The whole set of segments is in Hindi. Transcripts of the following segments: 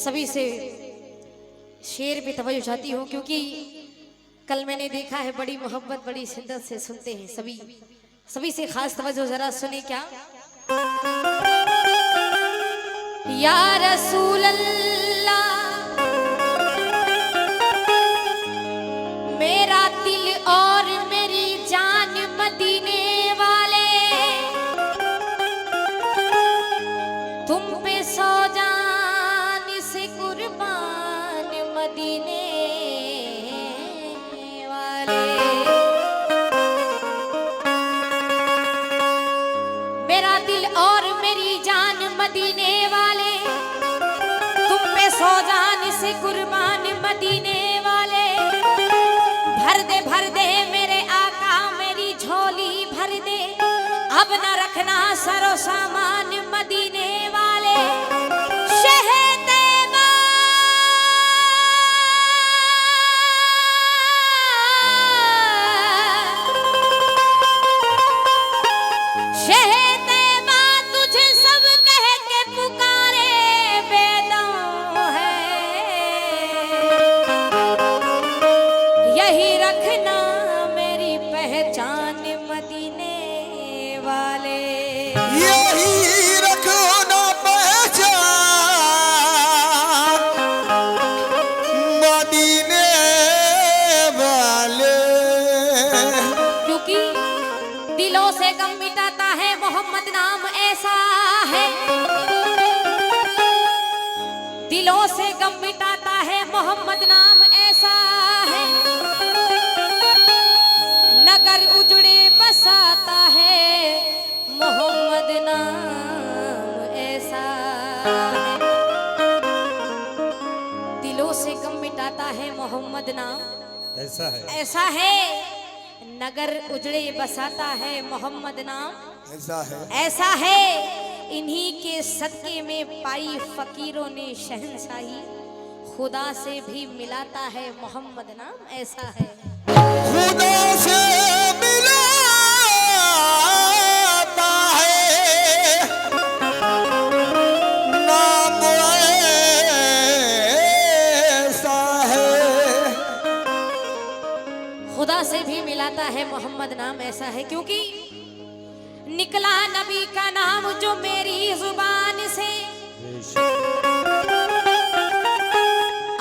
सभी से शेर पे तवज्जो चाहती हूँ, क्योंकि कल मैंने देखा है बड़ी मोहब्बत बड़ी शिद्दत से सुनते हैं सभी से खास तवज्जो जरा सुने क्या। या रसूल अल्लाह मेरा दिल और मेरी जान मदीने वाले, तुम पे सौ जान से कुर्बान मदीने वाले। मेरा दिल और मेरी जान मदीने वाले, तुम पे सौ जान से कुर्बान मदीने वाले। भर दे मेरे आका मेरी झोली भर दे, अब न रखना सरो सामान मदीने वाले। दिलों से गम मिटाता है मोहम्मद नाम ऐसा है, दिलों से गम मिटाता है मोहम्मद नाम ऐसा है। नगर उजड़े बसाता है मोहम्मद नाम ऐसा है। दिलों से गम मिटाता है मोहम्मद नाम ऐसा है। नगर उजड़े बसाता है मोहम्मद नाम ऐसा है। इन्हीं के सदके में पाई फकीरों ने शहंशाही, खुदा से भी मिलाता है मोहम्मद नाम ऐसा है। खुदा से मिलाता है नाम ऐसा है। खुदा से भी मिलाता है मोहम्मद नाम ऐसा है, क्योंकि निकला नबी का नाम जो मेरी जुबान से,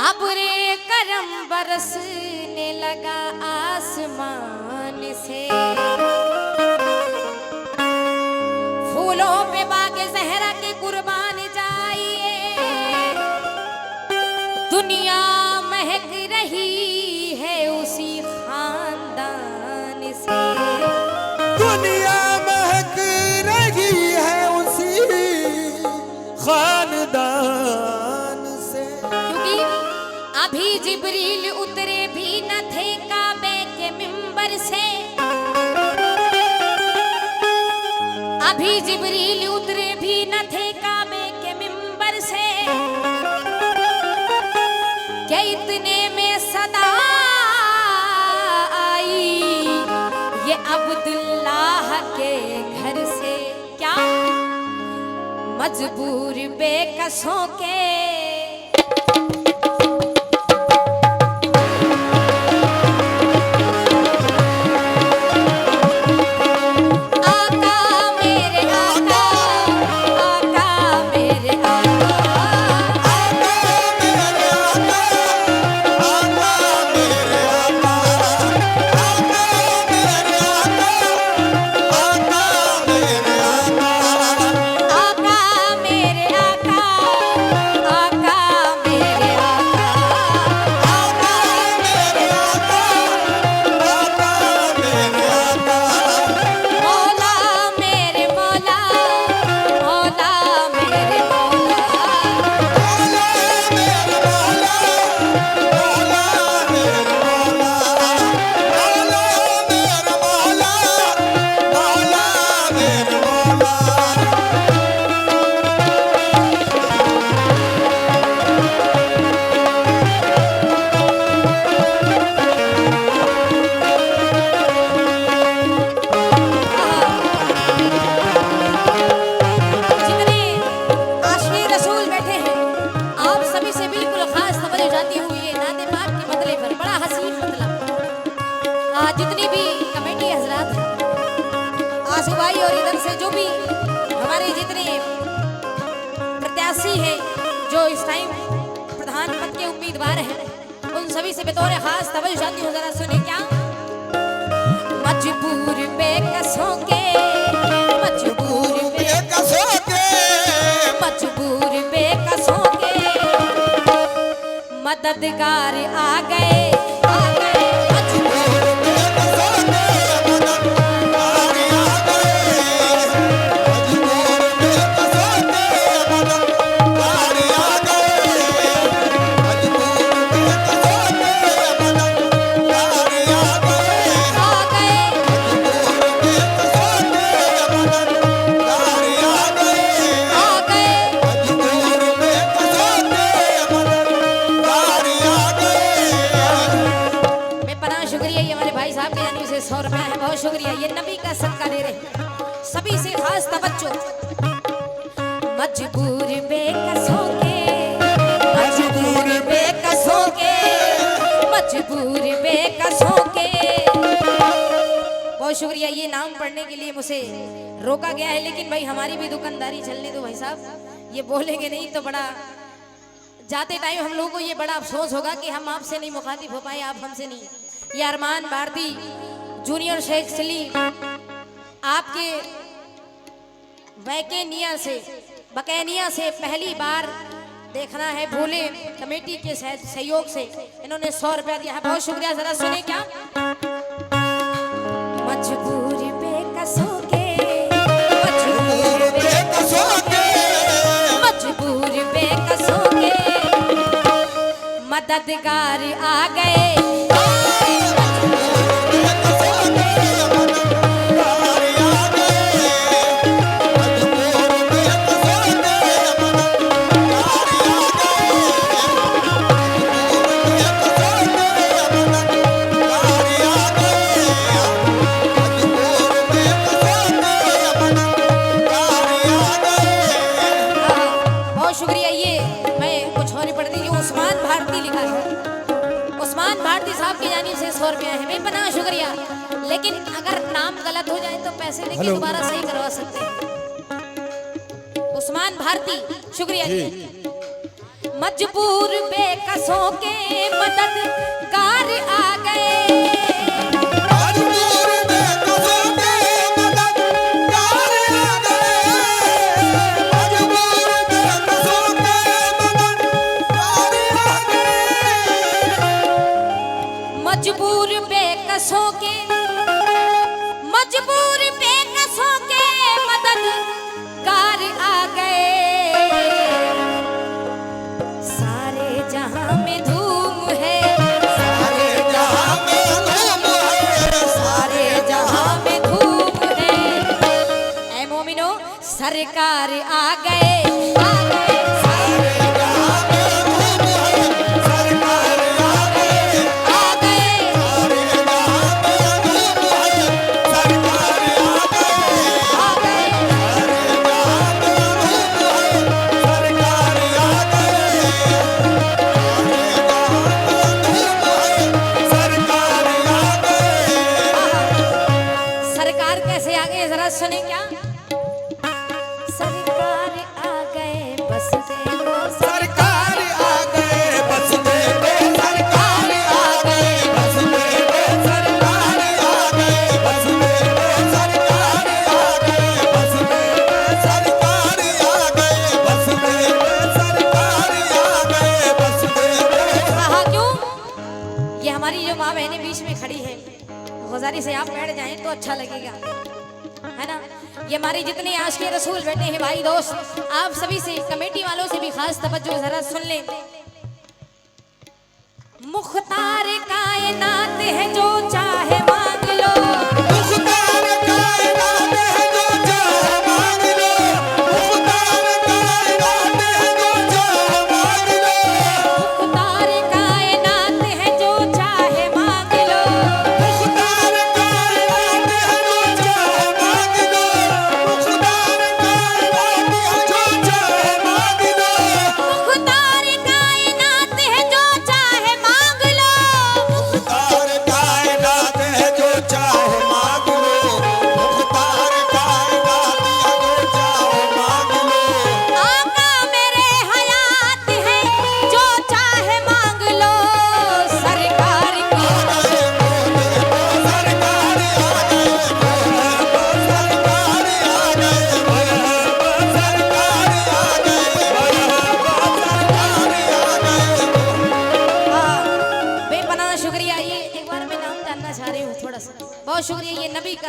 अब्रे करम बरसने लगा आसमान से। फूलों पे बागे ज़हरा के कुर्बान जाइए, दुनिया महक रही है उसी खानदान से। दुनिया महक रही है उसी खानदान से। क्योंकि अभी जिब्रील उतरे भी न थे काबे के मिंबर से, अभी जिब्रील उतरे भी न थे काबे के मिंबर से। क्या इतने में सदा आई ये अब्दुल्लाह के घर से, क्या मजबूर बेकसों के आका आशु भाई और इधर से जो भी हमारे जितने प्रत्याशी हैं जो इस टाइम प्रधान पद के उम्मीदवार हैं, उन सभी से बतौर खास तवज्जो चाहती हूँ, जरा सुने क्या। मजबूर बेकसों के, मजबूर बेकसों के, मजबूर बेकसों के मददगार आ गए, आ गए। मजबूर बेकसों के मददगार आ गए, मजबूर बेकसों के मददगार आ गए, मजबूर बेकसों के मददगार आ गए, आ गए। मजबूर बेकसों के मददगार आ गए, आ गए। मजबूर बेकसों के मददगार आ गए। बेपनाह शुक्रिया, ये हमारे भाई साहब के यानी से 100 रुपया है, बहुत शुक्रिया। ये नबी का सदका दे रहे, सभी से खास तवज्जो। मजबूर बेकसों के, मजबूर बेकसों के, मजबूर बेकसों के। बहुत शुक्रिया। ये नाम पढ़ने के लिए मुझे रोका गया है, लेकिन भाई हमारी भी दुकानदारी चलने दो भाई साहब, ये बोलेंगे नहीं तो बड़ा जाते टाइम हम लोगों को ये बड़ा अफसोस होगा कि हम आपसे नहीं मुखातिब हो पाए, आप हमसे नहीं। ये अरमान भारती जूनियर शेख सलीम आपके बकैनिया से पहली बार देखना है, भोले कमेटी के सहयोग से इन्होंने 100 रुपया दिया है, बहुत शुक्रिया। जरा सुने क्या। मजबूर बेकसों के, मजबूर बेकसों के, मजबूर बेकसों के मददगार आ गए। बहुत शुक्रिया। ये मैं कुछ और नहीं पढ़ती, ये उस्मान भारती लिखा है, उस्मान भारती साहब की जानिब से 100 रुपया है, बेपनाह शुक्रिया। लेकिन अगर नाम गलत हो जाए तो पैसे देके दोबारा सही करवा सकते हैं। उस्मान भारती शुक्रिया जी। मजबूर बेकसों के मददगार आ गए, मजबूर बेकसों के मददगार आ गए, मजबूर बेकसों के मददगार आ गए, मजबूर बेकसों के, मजबूर बेकसों के मददगार आ गए। सारे जहां में धूम है, सारे जहां में धूम है, सारे जहां में धूम है। ऐ मोमिनो सरकार आ गए, आ गए। सारे जहां में धूम है, सरकार आ गए, आ गए। सारे जहां में धूम है, सरकार आ गए, आ गए। सारे जहां में धूम है, सरकार आ गए, सरकार आ गए। सरकार कैसे आ गए जरा सुने क्या। सरकार आ गए बस देखो, सरकार आ गए बस देखो, सरकार आ गए बस देखो, सरकार आ गए बस देखो, सरकार आ गए बस देखो, सरकार आ गए बस देखो, सरकार आ गए बस देखो। कहा क्यों। ये हमारी जो माँ बहनें बीच में खड़ी हैं, गुजारिश से आप बैठ जाएं तो अच्छा लगेगा, है ना। ये हमारे जितने आशिक़ रसूल बैठे हैं भाई दोस्त, आप सभी से कमेटी वालों से भी खास तवज्जो जरा सुन लें। मुख्तार कायनात है जो चाहे मांग लो, मुख्तार कायनात है जो चाहे मांग लो, मुख्तार कायनात है जो चाहे मांग लो, मुख्तार कायनात है जो चाहे मांग लो, मुख्तार कायनात है जो चाहे मांग लो, मुख्तार कायनात है जो चाहे मांग लो, मुख्तार कायनात है जो चाहे मांग लो, मुख्तार कायनात है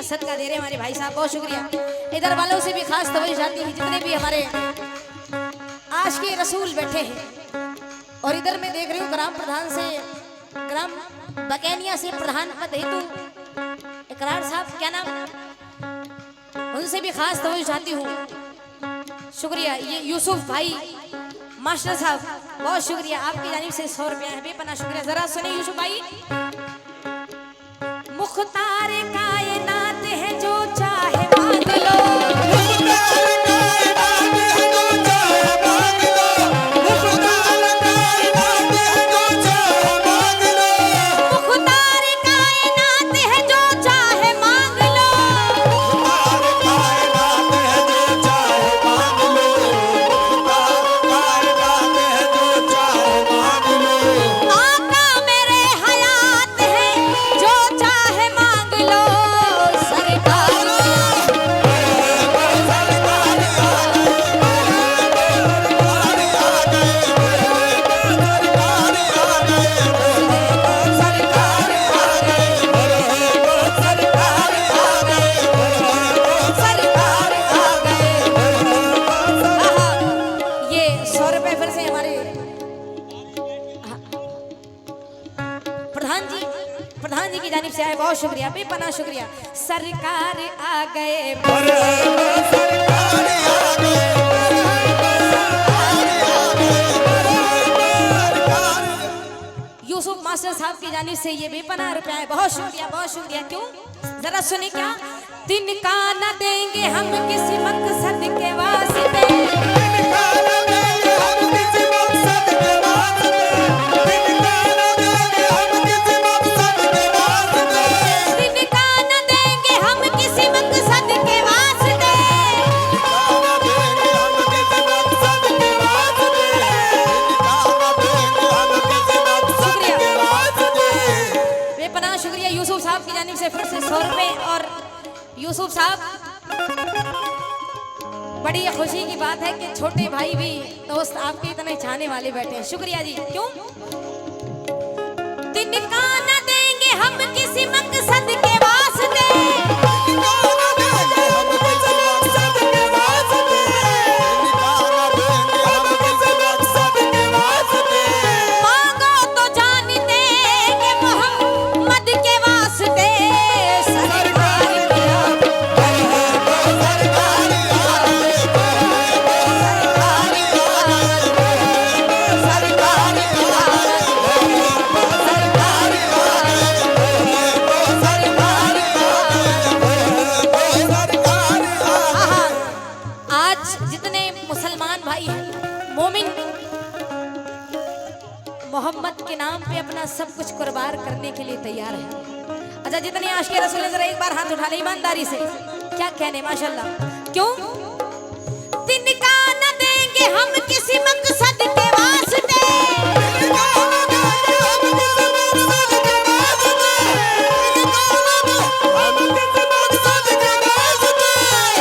सदका दे रहे हमारे भाई साहब, बहुत शुक्रिया। इधर वालों से भी खास तवज्जो चाहती है, जितने भी हमारे आज के रसूल बैठे हैं। और इधर मैं देख रही हूँ ग्राम प्रधान से, ग्राम बकैनिया से प्रधान पद हेतु इकरार साहब, क्या नाम, उनसे भी खास तवज्जो चाहती हूँ। शुक्रिया। ये यूसुफ भाई मास्टर साहब, बहुत शुक्रिया, आपकी जानिब से 100 रुपया है, बेपना शुक्रिया। जरा सुनिए यूसुफ भाई। मुख्तार कायनात है जो चाहे मांग लो, मुख्तार कायनात है जो चाहे मांग लो, मुख्तार कायनात है जो चाहे मांग लो, मुख्तार कायनात है जो चाहे मांग लो, मुख्तार कायनात है जो चाहे मांग लो, मुख्तार कायनात है जो चाहे मांग लो, आका मेरे हयात है जो चाहे मांग लो, सरकार ये 100 रुपए फिर से हमारे प्रधान जी की जानिब से आए, बहुत शुक्रिया, बेपनाह शुक्रिया। सरकार आ गए, यूसुफ मास्टर साहब की जानिब से ये बेपनाह रुपया है, बहुत शुक्रिया, बहुत शुक्रिया। क्यों, जरा सुने क्या, तिनका न देंगे हम किसी मकसद के वास्ते, तिनका न देंगे हम किसी मकसद के वास्ते, बेपनाह शुक्रिया यूसुफ साहब की जानिब से फिर से 100 रुपए। और यूसुफ साहब, बड़ी खुशी की बात है कि छोटे भाई भी दोस्त आपके इतने चाहने वाले बैठे हैं, शुक्रिया जी। क्यों, तिनका न देंगे हम किसी मकसद के वास्ते, मांगो तो जान देंगे मोहम्मद के वास्ते, सरकार आज जितने मुसलमान भाई हैं, मोमिन मोहम्मद के नाम पे अपना सब कुछ कुर्बान करने के लिए तैयार है। अच्छा, जितने आशिक़ रसूल हैं, जरा एक बार हाथ उठा ले ईमानदारी से, क्या कहने, माशाल्लाह। क्यों, तिनका न देंगे हम किसी मकसद के वास्ते,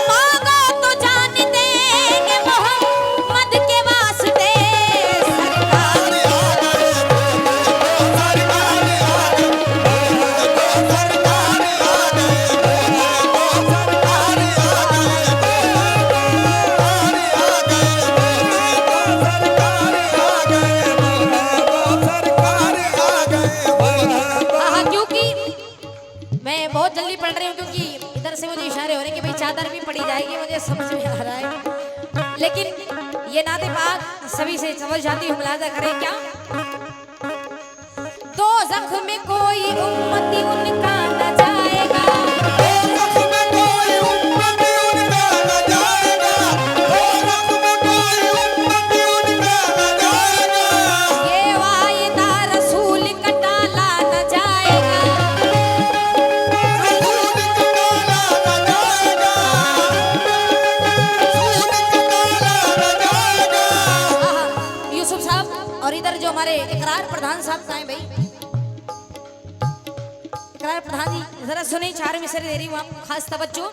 मांगो तो जान देंगे मोहम्मद के वास्ते, सरकार चादर भी पड़ी जाएगी, मुझे समझ में आ रहा है, लेकिन ये नाते पाक सभी से समझ जाती हूँ, मुलाजा करें क्या, दो ज़ख्म में कोई उम्मती उनका न जाएगा, ये वायदा रसूल का टाला न जाएगा, यूसुफ साहब। और इधर जो हमारे इकरार प्रधान साहब आए भाई, इकरार प्रधान जी जरा सुने, 4 मिसरे दे रही हूँ आपको, खास तवज्जो।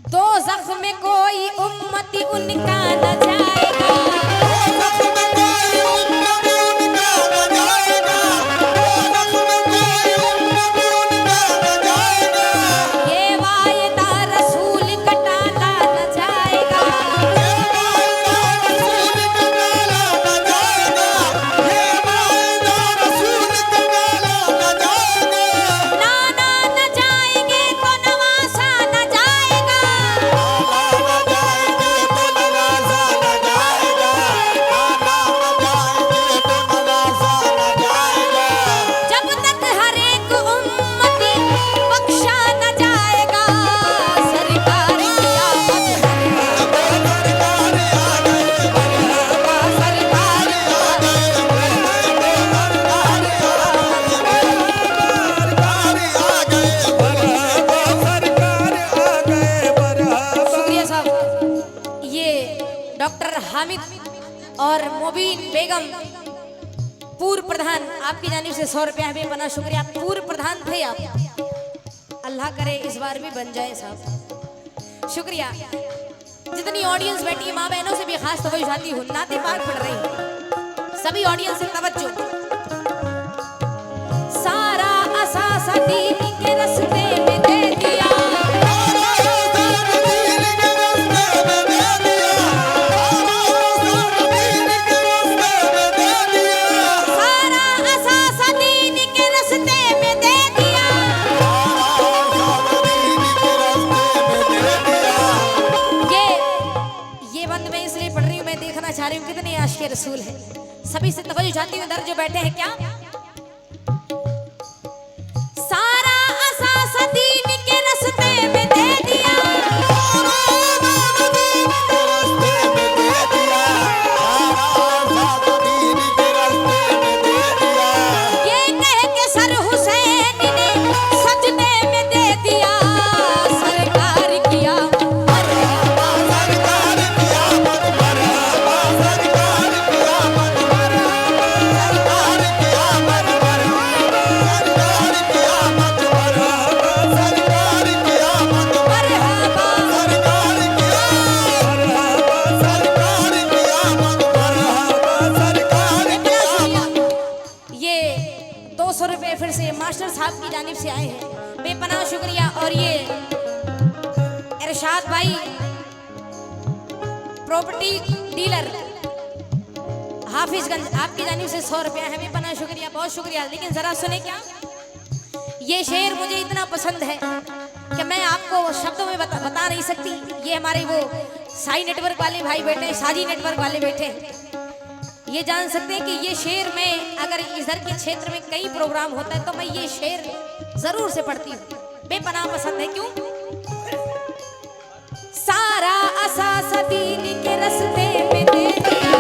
दो ज़ख्म में कोई उम्मती उनका न जाएगा, डॉक्टर हामिद और मोबीन बेगम पूर्व प्रधान, आपकी जानिब से 100 रुपया बेपनाह शुक्रिया। पूर्व प्रधान थे आप, अल्लाह करे इस बार भी बन जाए साहब, शुक्रिया। जितनी ऑडियंस बैठी है माँ बहनों से भी खास तवज्जो चाहती हूँ, नाते पाक पढ़ रही हूँ, सभी ऑडियंस से तवज्जो। सारा असासा दीन के रस्ते में दे दिया, चाह रही हूँ कितने आशिक़ रसूल हैं। सभी से तवज्जो चाहती हूँ, इधर जो बैठे हैं क्या सारा असास दीन के रस्ते में दे दिया, ये कह के सर हुसैन ने सजदे में दे दिया, सरकार किया मास्टर साहब की जानिब से आए हैं, बेपनाह शुक्रिया। और ये इरशाद भाई प्रॉपर्टी डीलर हाफिजगंज, आपकी जानिब से 100 रुपया है, बेपनाह शुक्रिया, बहुत शुक्रिया। लेकिन जरा सुने क्या, ये शेर मुझे इतना पसंद है कि मैं आपको शब्दों में बता नहीं सकती। ये हमारे वो साई नेटवर्क वाले भाई बैठे, साजी नेटवर्क वाले बैठे, ये जान सकते हैं कि ये शेर में अगर इधर के क्षेत्र में कई प्रोग्राम होता है तो मैं ये शेर जरूर से पढ़ती हूँ, बेपनाह पसंद है। क्यों? सारा असास दीन के रस्ते में दे दिया,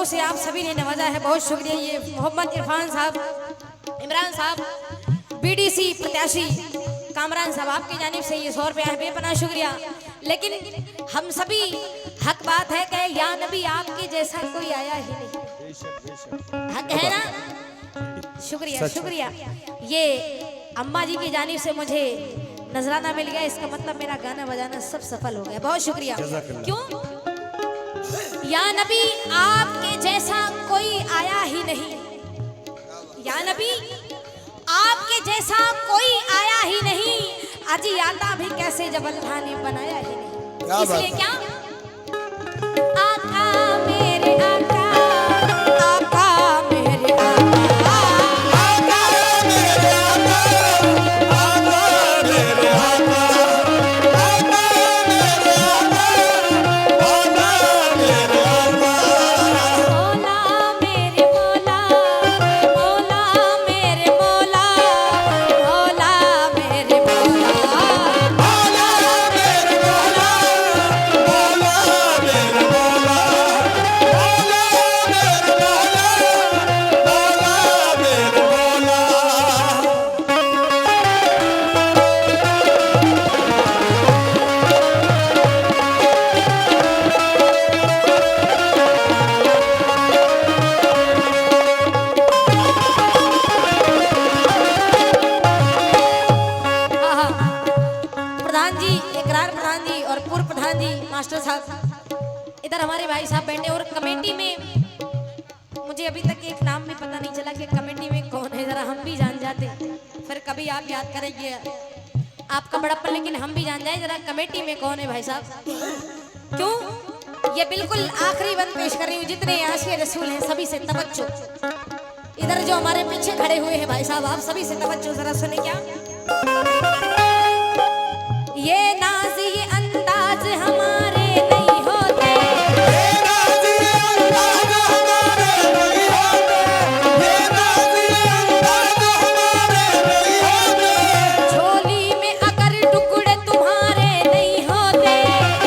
से आप सभी ने नवाजा है, बहुत शुक्रिया। ये मोहम्मद इरफान साहब, इमरान साहब, बीडीसी प्रत्याशी कामरान साहब, आपकी जानिब से ये 100 रुपया है, बेपनाह शुक्रिया। लेकिन हम सभी हक बात है कि या नबी आपके जैसा कोई आया ही नहीं, हक है ना? शुक्रिया शुक्रिया। ये अम्मा जी की जानिब से मुझे नजराना मिल गया, इसका मतलब मेरा गाना बजाना सब सफल हो गया, बहुत शुक्रिया। क्यों? या नबी आपके जैसा कोई आया ही नहीं, या नबी आपके जैसा कोई आया ही नहीं, अजी आता भी कैसे जब अल्लाह ने बनाया ही नहीं। इसलिए क्या आका मेरे आका, आका मेरे आका, आका मेरे आका, आका मेरे आका, आका मेरे आका, आका मेरे आका, मौला मेरे मौला, मौला मेरे मौला, मौला मेरे मौला। मास्टर साहब, इधर हमारे भाई साहब बैठे, और कमेटी में मुझे अभी तक एक नाम भी पता नहीं चला कि कमेटी में कौन है, जरा हम भी जान जाते, फिर कभी आप याद करेंगे आपका बड़प्पन, लेकिन हम भी जान जाए जरा कमेटी में कौन है भाई साहब। क्यों? ये बिल्कुल आखिरी बंद पेश कर रही हूँ। जितने आशिक़ रसूल हैं सभी से तवज्जो। इधर जो हमारे पीछे खड़े हुए हैं भाई साहब, आप सभी से तवज्जो, जरा सुने क्या। ये नाज ये अंदाज हमारे नहीं होते, ये नाज ये अंदाज हमारे नहीं होते, ये नाज ये अंदाज हमारे नहीं होते। झोली में अगर टुकड़े तुम्हारे नहीं होते,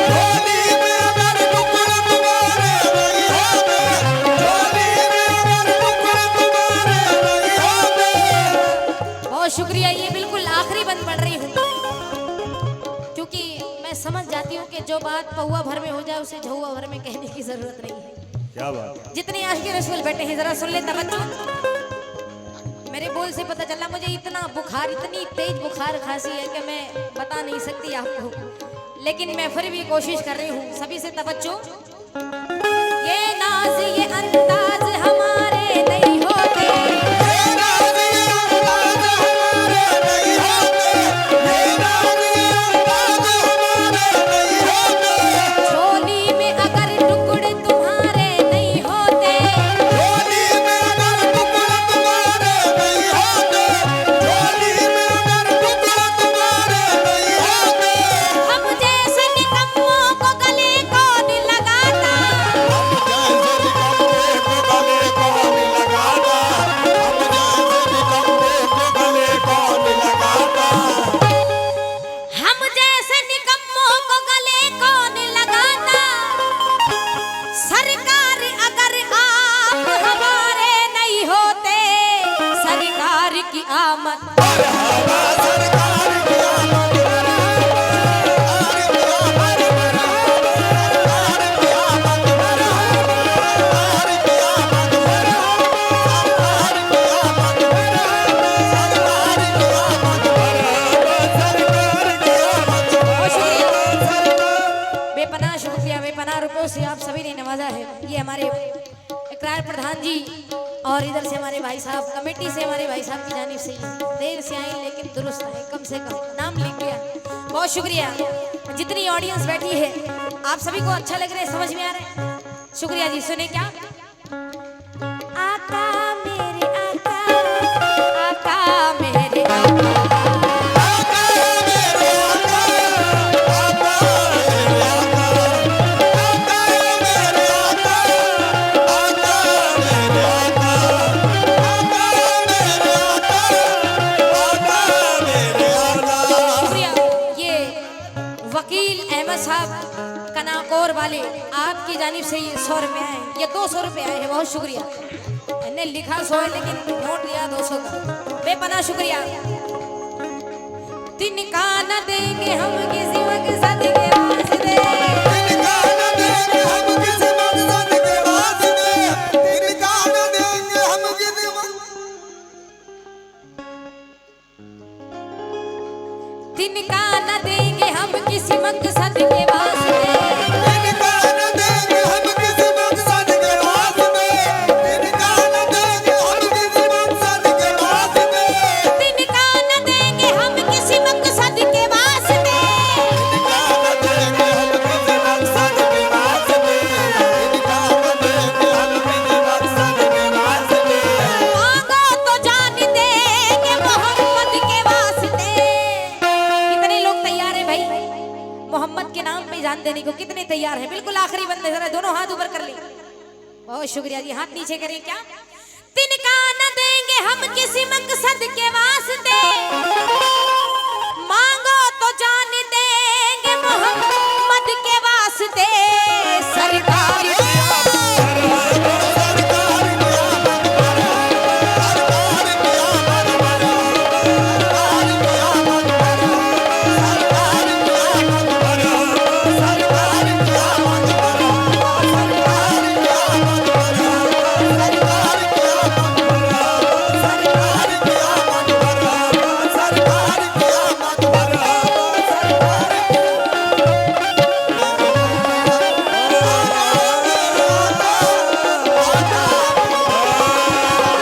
झोली में अगर टुकड़े तुम्हारे नहीं होते, झोली में अगर टुकड़े तुम्हारे नहीं होते। बहुत शुक्रिया। ये बिल्कुल आखिरी बंद पढ़ रही हूँ क्योंकि मैं समझ जाती हूँ कि जो बात पौवा भर में हो जाए उसे झौवा भर में कहने की जरूरत नहीं है। क्या बात है? जितने आशिक़ रसूल बैठे हैं जरा सुन ले तवज्जो। मेरे बोल से पता चला मुझे इतना बुखार, इतनी तेज बुखार खांसी है कि मैं बता नहीं सकती आपको, लेकिन मैं फिर भी कोशिश कर रही हूँ। सभी से तवज्जो। ये नाज ये अंदाज हमारे नहीं होते, ये नाज ये अंदाज हमारे नहीं होते, ये नाज ये अंदाज हमारे नहीं होते। झोली में अगर टुकड़े तुम्हारे नहीं होते, झोली में अगर टुकड़े तुम्हारे नहीं होते, झोली में अगर टुकड़े तुम्हारे नहीं होते। हम जैसे निकम्मों को गले कौन लगाता, हम जैसे निकम्मे को गले कौन लगाता, हम जैसे निकम्मे को गले कौन लगाता। हम जैसे निकम्मों को गले कौन लगाता। सरकार अगर आप हमारे नहीं होते, सरकार की आमद मरहबा सरकार की आमद, सरकार की आमद, सरकार की आमद, सरकार की आमद, सरकार की आमद, सरकार की आमद, सरकार की आमद। बहुत शुक्रिया, बेपनाह शुक्रिया, बेपनाह रुपयों से आप सभी ने नवाजा है। ये हमारे इकरार प्रधान जी और इधर से हमारे भाई साहब, कमेटी से हमारे भाई साहब की जानिब से देर से आए लेकिन दुरुस्त आए, कम से कम नाम लिख गया। बहुत शुक्रिया। जितनी ऑडियंस बैठी है आप सभी को अच्छा लग रहा है, समझ में आ रहा है? शुक्रिया जी। सुने क्या। आका मेरे आका, आका मेरे आका, आका मेरे आका, आका मेरे आका, आका मेरे आका, आका मेरे आका, आका मेरे आका, आका मेरे आका। शुक्रिया। ये वकील अहमद साहब कनाकोर वाले, आपकी जानिब से ये 100 रुपये आए, ये 200 रुपये आए हैं। बहुत शुक्रिया। मैंने लिखा 100 है लेकिन नोट लिया 200 का। बेपनाह शुक्रिया। तिनका न देंगे हम किसी मकसद के वास्ते, तिनका न देंगे हम किसी मकसद के वास्ते, तिनका न देंगे हम किसी तिनका न देंगे हम किसी मकसद के वास्ते, तिनका न देंगे हम किसी मकसद के वास्ते, तिनका न देंगे हम किसी मकसद के वास्ते, तिनका न देंगे हम किसी मकसद के वास्ते, तिनका न देंगे हम किसी मकसद के वास्ते, तिनका न देंगे हम किसी मकसद के वास्ते। मांगो तो जान देंगे मोहम्मद के वास्ते। कितने लोग तैयार हैं भाई मोहम्मद के नाम पे जान देने को? कितने तैयार हैं? बिल्कुल आखिरी बंदे, जरा दोनों हाथ ऊपर कर ले। बहुत शुक्रिया जी। हाथ नीचे करें क्या। तिनका न देंगे हम किसी मकसद के वास्ते,